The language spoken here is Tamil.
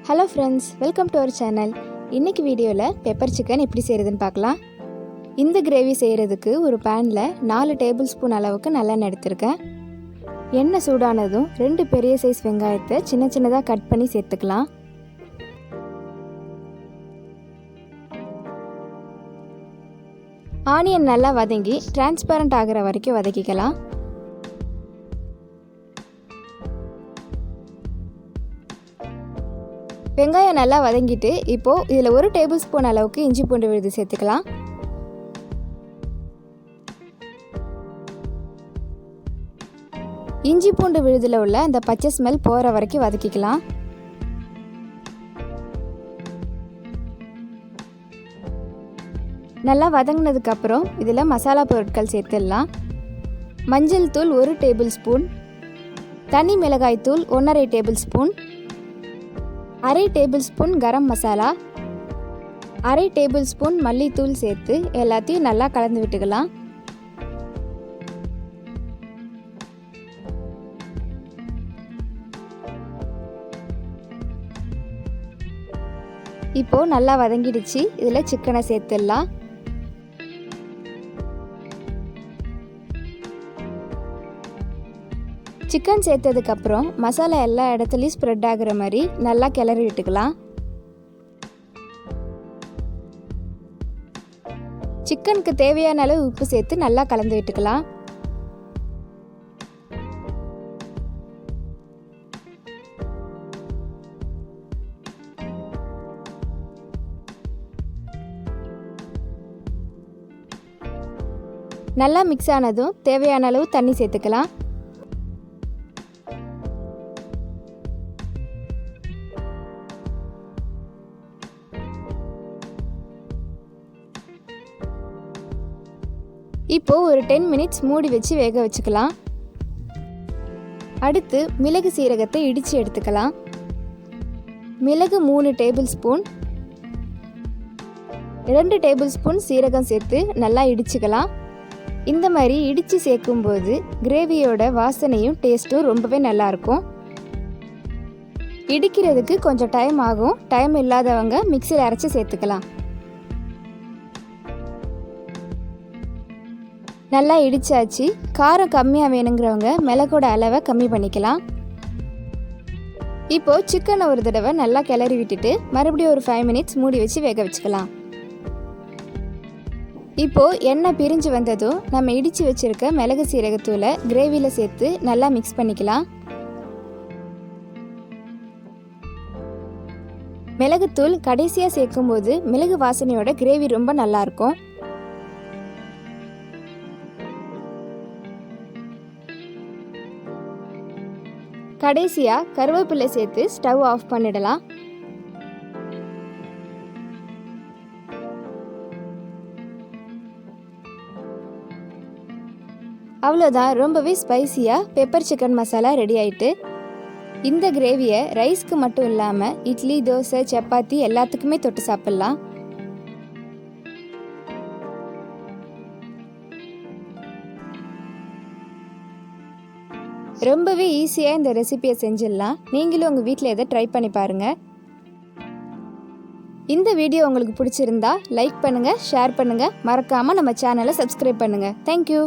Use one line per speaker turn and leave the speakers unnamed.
Hello friends, welcome to our channel. இன்றைக்கி வீடியோவில் பெப்பர் சிக்கன் எப்படி செய்கிறதுன்னு பார்க்கலாம். இந்த கிரேவி செய்கிறதுக்கு ஒரு பேனில் 4 டேபிள் ஸ்பூன் அளவுக்கு நல்லெண்ணெய் எடுத்திருக்கேன். எண்ணெய் சூடானதும் 2 பெரிய சைஸ் வெங்காயத்தை சின்ன சின்னதாக கட் பண்ணி சேர்த்துக்கலாம். ஆனியன் நல்லா வதங்கி டிரான்ஸ்பரண்ட் ஆகிற வரைக்கும் வதக்கிக்கலாம். வெங்காயம் நல்லா வதங்கிட்டு இப்போது இதில் 1 டேபிள் ஸ்பூன் அளவுக்கு இஞ்சி பூண்டு விழுது சேர்த்துக்கலாம். இஞ்சி பூண்டு விழுதில் உள்ள அந்த பச்சை ஸ்மெல் போகிற வரைக்கும் வதக்கிக்கலாம். நல்லா வதங்கினதுக்கப்புறம் இதில் மசாலா பொருட்கள் சேர்த்துடலாம். மஞ்சள் தூள் 1 டேபிள் ஸ்பூன், தனி மிளகாய் தூள் 1½ table spoon, 1/2 table spoon garam masala, 1/2 table spoon மல்லித்தூள் சேர்த்து எல்லாத்தையும் நல்லா கலந்து விட்டுக்கலாம். இப்போ நல்லா வதங்கிடுச்சு. இதில் சிக்கனை சேர்த்துடலாம். சிக்கன் சேர்த்ததுக்கப்புறம் மசாலா எல்லா இடத்துலையும் ஸ்ப்ரெட் ஆகிற மாதிரி நல்லா கிளறி விட்டுக்கலாம். சிக்கனுக்கு தேவையான அளவு உப்பு சேர்த்து நல்லா கலந்து விட்டுக்கலாம். நல்லா மிக்ஸ் ஆனதும் தேவையான அளவு தண்ணி சேர்த்துக்கலாம். இப்போது ஒரு 10 மினிட்ஸ் மூடி வச்சு வேக வச்சுக்கலாம். அடுத்து மிளகு சீரகத்தை இடித்து எடுத்துக்கலாம். மிளகு 3 டேபிள் ஸ்பூன், 2 டேபிள் ஸ்பூன் சீரகம் சேர்த்து நல்லா இடிச்சுக்கலாம். இந்த மாதிரி இடித்து சேர்க்கும்போது கிரேவியோட வாசனையும் டேஸ்ட்டும் ரொம்பவே நல்லாயிருக்கும். இடிக்கிறதுக்கு கொஞ்சம் டைம் ஆகும். டைம் இல்லாதவங்க மிக்சியில் அரைச்சி சேர்த்துக்கலாம். நல்லா இடிச்சாச்சு. காரம் கம்மியாக வேணுங்கிறவங்க மிளகோட அளவை கம்மி பண்ணிக்கலாம். இப்போது சிக்கனை ஒரு தடவை நல்லா கிளறி விட்டுட்டு மறுபடியும் ஒரு 5 மினிட்ஸ் மூடி வச்சு வேக வச்சுக்கலாம். இப்போது எண்ணெய் பிரிஞ்சு வந்ததும் நம்ம இடித்து வச்சுருக்க மிளகு சீரகத்தூளை கிரேவியில் சேர்த்து நல்லா மிக்ஸ் பண்ணிக்கலாம். மிளகுத்தூள் கடைசியாக சேர்க்கும்போது மிளகு வாசனையோட கிரேவி ரொம்ப நல்லாயிருக்கும். கடைசியாக கருவேப்பிலை சேர்த்து ஸ்டவ் ஆஃப் பண்ணிடலாம். அவ்வளோதான், ரொம்பவே ஸ்பைசியாக பெப்பர் சிக்கன் மசாலா ரெடி ஆயிட்டு. இந்த கிரேவியை ரைஸ்க்கு மட்டும் இல்லாமல் இட்லி, தோசை, சப்பாத்தி எல்லாத்துக்குமே தொட்டு சாப்பிட்லாம். ரொம்பவே ஈஸியாக இந்த ரெசிபியை செஞ்சிடலாம். நீங்களும் உங்கள் வீட்டில் எதை ட்ரை பண்ணி பாருங்கள். இந்த வீடியோ உங்களுக்கு பிடிச்சிருந்தா லைக் பண்ணுங்கள், ஷேர் பண்ணுங்கள், மறக்காமல் நம்ம சேனலை சப்ஸ்கிரைப் பண்ணுங்கள். தேங்க்யூ.